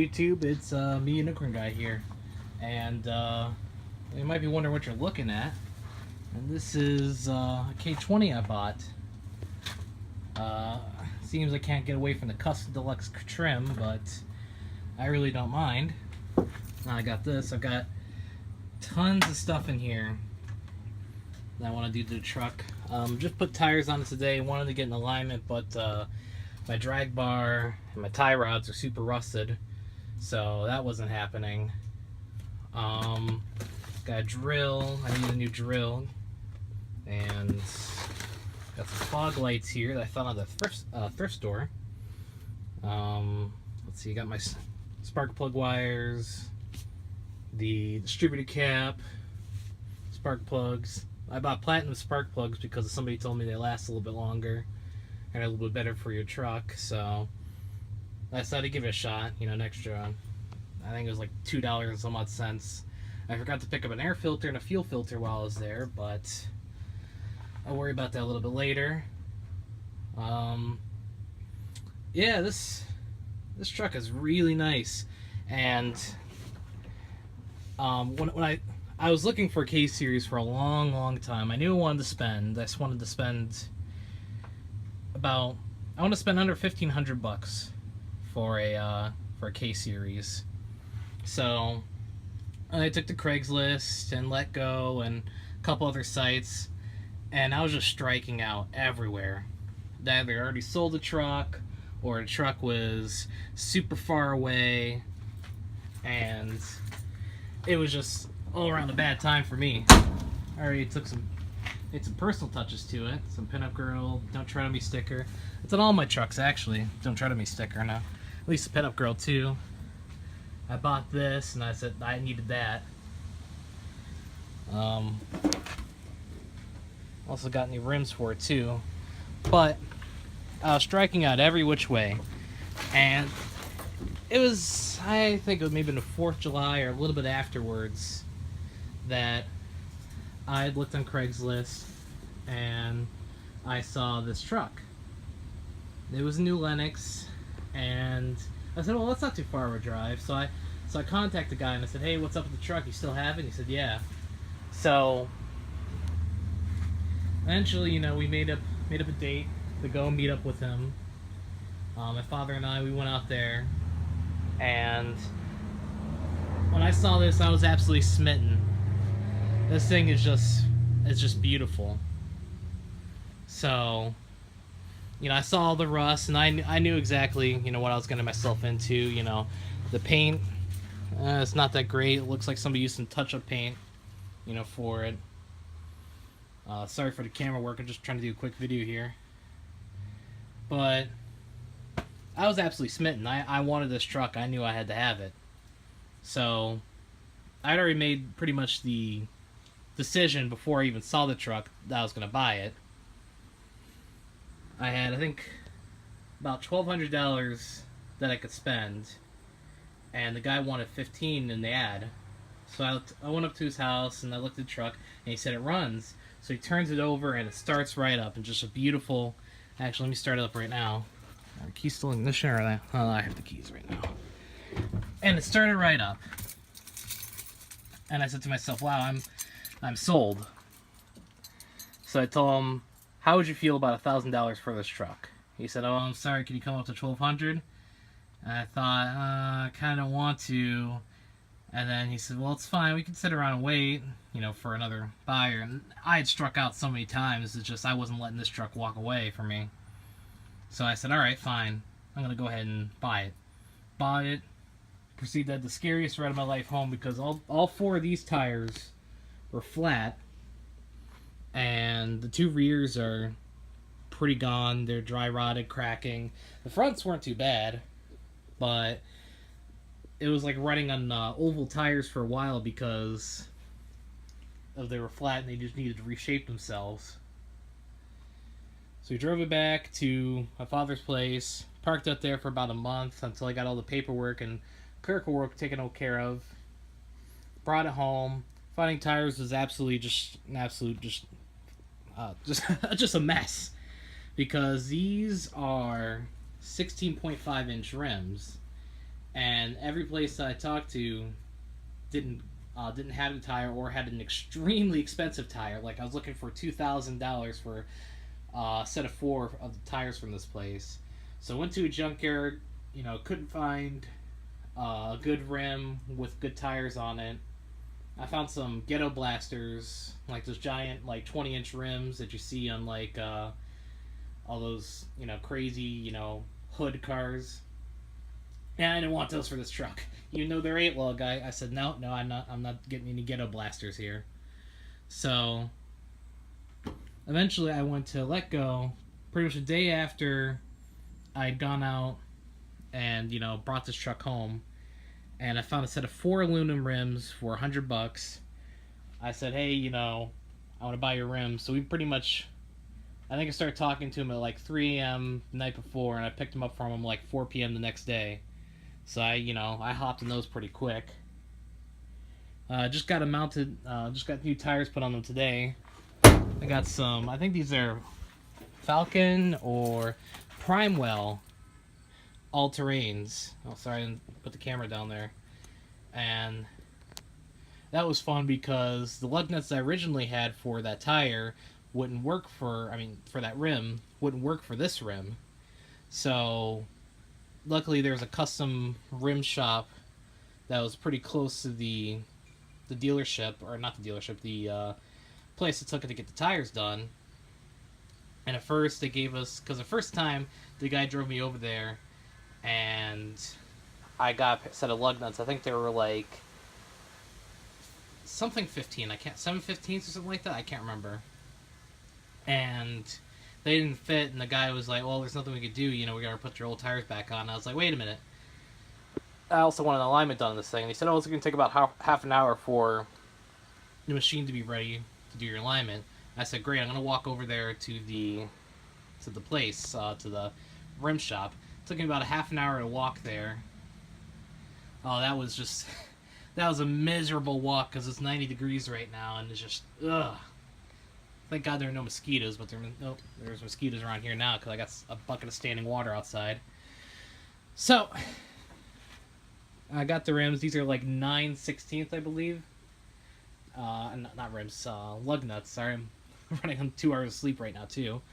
YouTube, it's me, Unicorn Guy here, and you might be wondering what you're looking at. And this is a K20 I bought. Seems I can't get away from the custom deluxe trim, but I really don't mind. Now I got this. I've got tons of stuff in here that I want to do to the truck. Just put tires on it today. Wanted to get in alignment, but my drag bar and my tie rods are super rusted, so that wasn't happening. Got a drill. I need a new drill, and got some fog lights here that I found at the thrift store. Let's see, I got my spark plug wires, the distributor cap, spark plugs. I bought platinum spark plugs because somebody told me they last a little bit longer and are a little bit better for your truck, so I decided to give it a shot. You know, an extra, I think it was like $2 and some odd cents. I forgot to pick up an air filter and a fuel filter while I was there, but I'll worry about that a little bit later. Yeah, this truck is really nice, and when I was looking for a K series for a long time. I knew I wanted to spend. I just wanted to spend about. I want to spend under $1,500 for a K series. So I took to Craigslist and Let Go and a couple other sites, and I was just striking out everywhere. That they already sold the truck, or the truck was super far away, and it was just all around a bad time for me. I already made some personal touches to it. Some pinup girl, don't tread on me sticker. It's on all my trucks actually. Don't tread on me sticker now. At least the pinup girl too. I bought this and I said I needed that. Also got new rims for it too. But I was striking out every which way, and it was, I think it was maybe the 4th of July or a little bit afterwards that I had looked on Craigslist and I saw this truck. It was a new Lennox, and I said, well, that's not too far of a drive. So I contacted the guy and I said, hey, what's up with the truck? You still have it? And he said, yeah. So eventually, you know, we made up a date to go meet up with him. My father and I, we went out there, and when I saw this, I was absolutely smitten. This thing is just beautiful. So, you know, I saw all the rust, and I knew exactly, you know, what I was getting myself into. You know, the paint, it's not that great. It looks like somebody used some touch-up paint, you know, for it. Sorry for the camera work. I'm just trying to do a quick video here. But I was absolutely smitten. I wanted this truck. I knew I had to have it. So I'd already made pretty much the decision before I even saw the truck that I was going to buy it. I had, I think, about $1,200 that I could spend, and the guy wanted $1,500 in the ad. So I went up to his house and I looked at the truck, and he said it runs. So he turns it over and it starts right up, and just a beautiful. Actually, let me start it up right now. Are the keys still in ignition, or are they? Oh, I have the keys right now. And it started right up. And I said to myself, wow, I'm sold. So I told him, how would you feel about $1,000 for this truck? He said, oh, I'm sorry, can you come up to $1,200? And I thought, I kind of want to. And then he said, well, it's fine, we can sit around and wait, you know, for another buyer. And I had struck out so many times, it's just I wasn't letting this truck walk away from me. So I said, all right, fine, I'm going to go ahead and buy it. Bought it. Proceeded to have the scariest ride of my life home, because all 4 of these tires were flat, and the 2 rears are pretty gone. They're dry rotted, cracking. The fronts weren't too bad, but it was like running on oval tires for a while because they were flat and they just needed to reshape themselves. So we drove it back to my father's place, parked up there for about a month until I got all the paperwork and clerical work taken care of. Brought it home. Finding tires was absolutely just a mess, because these are 16.5 inch rims, and every place that I talked to didn't didn't have a tire or had an extremely expensive tire. Like I was looking for $2,000 for a set of 4 of the tires from this place. So I went to a junkyard. Couldn't find a good rim with good tires on it. I found some ghetto blasters, like those giant, like 20-inch rims that you see on like all those, crazy, hood cars. And I didn't want those for this truck, even though they're 8-lug. I said no, I'm not getting any ghetto blasters here. So eventually, I went to let go. Pretty much a day after I'd gone out and brought this truck home, and I found a set of 4 aluminum rims for $100. I said, hey, I want to buy your rims. So we pretty much, I think I started talking to him at like 3 a.m. the night before, and I picked him up from him like 4 p.m. the next day. So I hopped in those pretty quick. Just got them mounted, just got new tires put on them today. I got some, I think these are Falcon or Primewell all-terrains. Oh, sorry, I didn't put the camera down there. And that was fun because the lug nuts I originally had for that tire wouldn't work for that rim, wouldn't work for this rim. So, luckily there's a custom rim shop that was pretty close to the dealership, or not the dealership, the place that took it to get the tires done. And at first they gave us, because the first time the guy drove me over there, and I got a set of lug nuts. I think they were like something 15. 7/15 or something like that. I can't remember. And they didn't fit, and the guy was like, well, there's nothing we could do. We gotta put your old tires back on. I was like, wait a minute. I also want an alignment done on this thing. And he said, oh, it's going to take about half an hour for the machine to be ready to do your alignment. I said, great, I'm going to walk over there to the place, to the rim shop. It took me about a half an hour to walk there. Oh, that was a miserable walk because it's 90 degrees right now, and it's just, ugh. Thank God there are no mosquitoes, but there's mosquitoes around here now because I got a bucket of standing water outside. So, I got the rims. These are like 9/16, I believe. Not rims, lug nuts. Sorry, I'm running on 2 hours of sleep right now, too.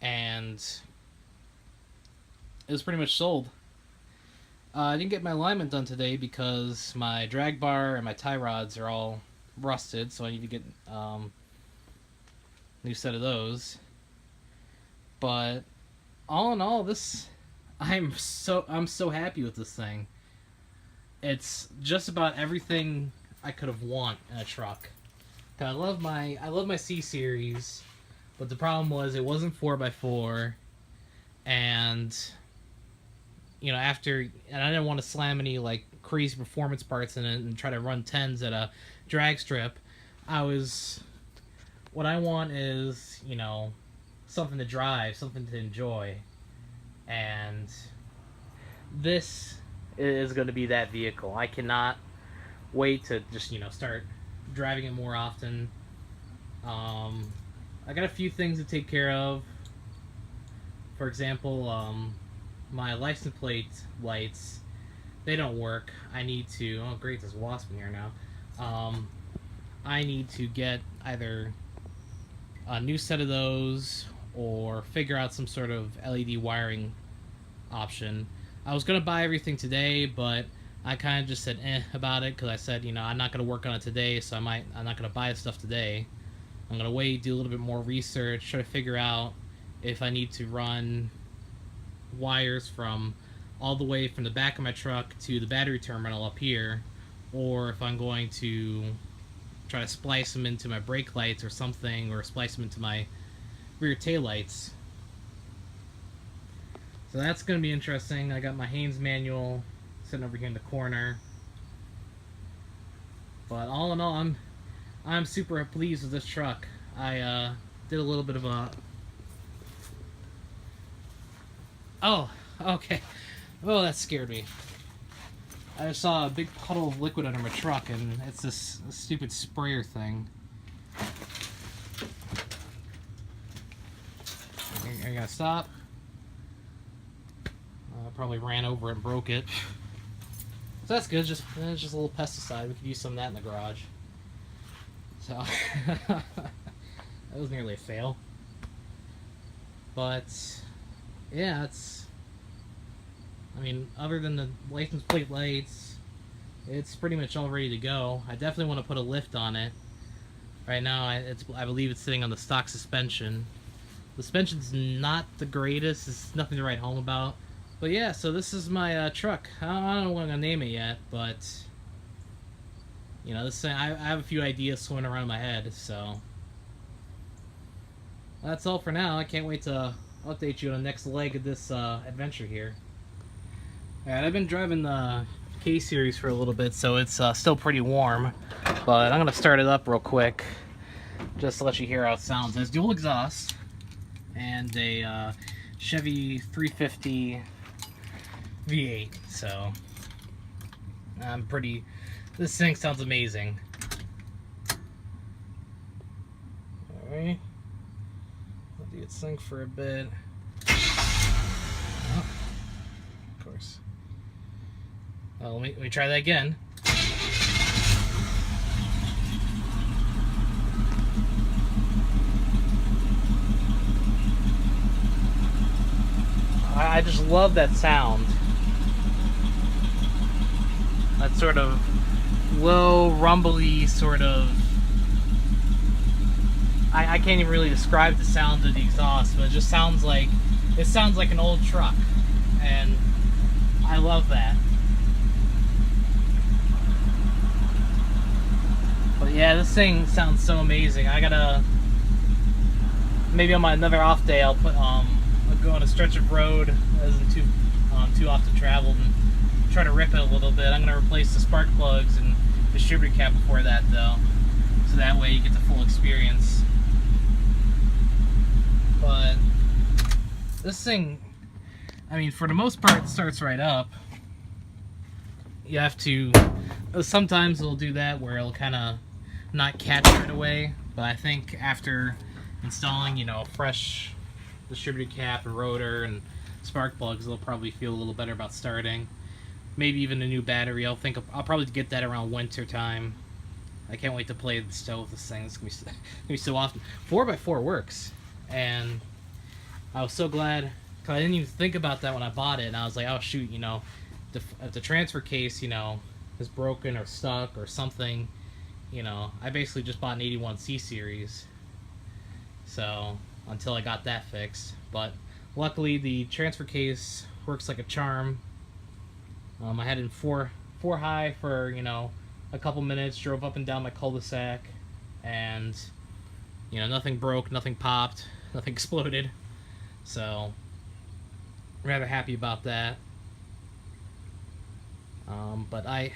And it was pretty much sold. I didn't get my alignment done today because my drag bar and my tie rods are all rusted, so I need to get new set of those. But all in all, I'm so happy with this thing. It's just about everything I could have want in a truck. I love my C series, but the problem was it wasn't 4x4, and and I didn't want to slam any like crazy performance parts in it and try to run 10s at a drag strip. What I want is something to drive, something to enjoy, and this is going to be that vehicle. I cannot wait to just start driving it more often. I got a few things to take care of. For example, my license plate lights, they don't work. I need to, oh great, there's a wasp in here now. I need to get either a new set of those or figure out some sort of LED wiring option. I was going to buy everything today, but I kind of just said about it because I said, I'm not going to work on it today, so I'm not going to buy the stuff today. I'm going to wait, do a little bit more research, try to figure out if I need to run wires from all the way from the back of my truck to the battery terminal up here, or if I'm going to try to splice them into my brake lights or something, or splice them into my rear tail lights. So that's going to be interesting. I got my Haynes manual sitting over here in the corner. But all in all, I'm super pleased with this truck. I did a little bit of a... Oh, okay. Oh, that scared me. I just saw a big puddle of liquid under my truck, and it's this stupid sprayer thing. I gotta stop. I probably ran over it and broke it. So that's good. Just it's just a little pesticide. We could use some of that in the garage. So that was nearly a fail. But yeah, it's. I mean, other than the license plate lights, it's pretty much all ready to go. I definitely want to put a lift on it. Right now, I believe it's sitting on the stock suspension. The suspension's not the greatest. It's nothing to write home about. But yeah, so this is my truck. I don't know what I'm gonna name it yet, but you know, this thing, I have a few ideas swimming around in my head. So that's all for now. I can't wait to update you on the next leg of this adventure here. Alright, I've been driving the K-Series for a little bit, so it's still pretty warm. But I'm gonna start it up real quick, just to let you hear how it sounds. It has dual exhaust and a Chevy 350 V8, so I'm pretty. This thing sounds amazing. Alright, I'll do it sync for a bit. Oh, of course. Oh, let me try that again. I just love that sound. That sort of low, rumbly sort of. I can't even really describe the sound of the exhaust, but it just sounds like an old truck, and I love that. But yeah, this thing sounds so amazing. I gotta, maybe on my another off day, I'll go on a stretch of road that isn't too often traveled and try to rip it a little bit. I'm gonna replace the spark plugs and distributor cap before that though, so that way you get the full experience. But this thing, I mean, for the most part, it starts right up. You have to, sometimes it'll do that where it'll kind of not catch right away, but I think after installing, you know, a fresh distributor cap and rotor and spark plugs, it'll probably feel a little better about starting. Maybe even a new battery. I'll probably get that around winter time. I can't wait to play the stove with this thing. It's gonna be so awesome. 4x4 works, and I was so glad because I didn't even think about that when I bought it, and I was like, oh shoot, you know, if the transfer case, you know, is broken or stuck or something, you know, I basically just bought an 81C series. So until I got that fixed, but luckily the transfer case works like a charm. I had it in four high for, you know, a couple minutes, drove up and down my cul-de-sac, and you know, nothing broke, nothing popped, nothing exploded, so I'm rather happy about that. But I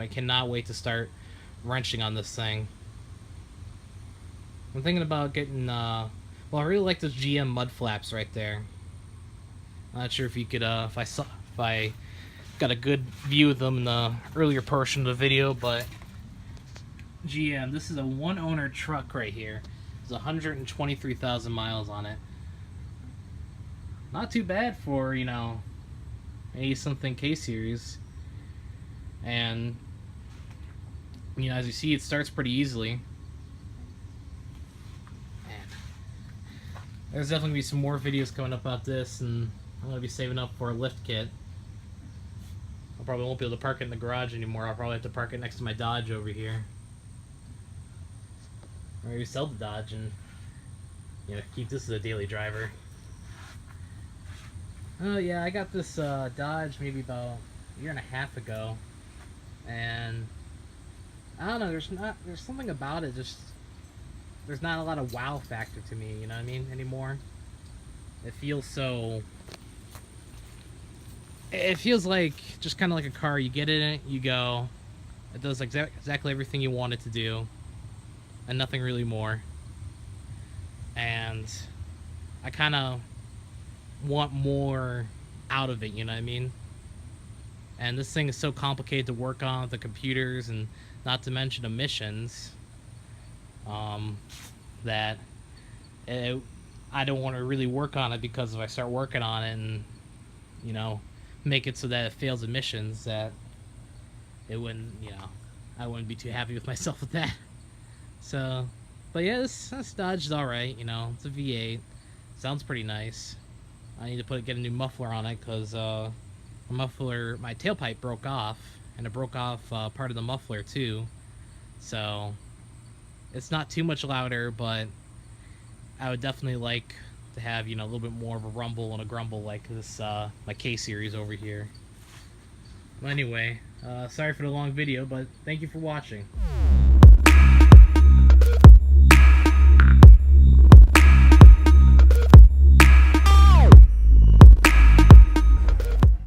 cannot wait to start wrenching on this thing. I'm thinking about getting well, I really like those GM mud flaps right there. I'm not sure if you could if I got a good view of them in the earlier portion of the video, but GM, this is a one owner truck right here. There's 123,000 miles on it. Not too bad for, you know, a something K-Series. And you know, as you see, it starts pretty easily. And there's definitely gonna be some more videos coming up about this, and I'm gonna be saving up for a lift kit. I probably won't be able to park it in the garage anymore. I'll probably have to park it next to my Dodge over here. Or maybe sell the Dodge and, you know, keep this as a daily driver. Oh yeah, I got this Dodge maybe about a year and a half ago, and I don't know, there's something about it, just there's not a lot of wow factor to me, you know what I mean, anymore. It feels so, it feels like just kind of like a car. You get in it, you go, it does exactly everything you want it to do, and nothing really more. And I kind of want more out of it, you know what I mean? And this thing is so complicated to work on with the computers, and not to mention emissions, that I don't want to really work on it, because if I start working on it and, you know, make it so that it fails emissions, that it wouldn't, you know, I wouldn't be too happy with myself with that. So, but yeah, this Dodge is alright, you know, it's a V8. Sounds pretty nice. I need to get a new muffler on it, because my tailpipe broke off, and it broke off part of the muffler too. So, it's not too much louder, but I would definitely like to have, you know, a little bit more of a rumble and a grumble like this, my K-Series over here. Well, anyway, sorry for the long video, but thank you for watching.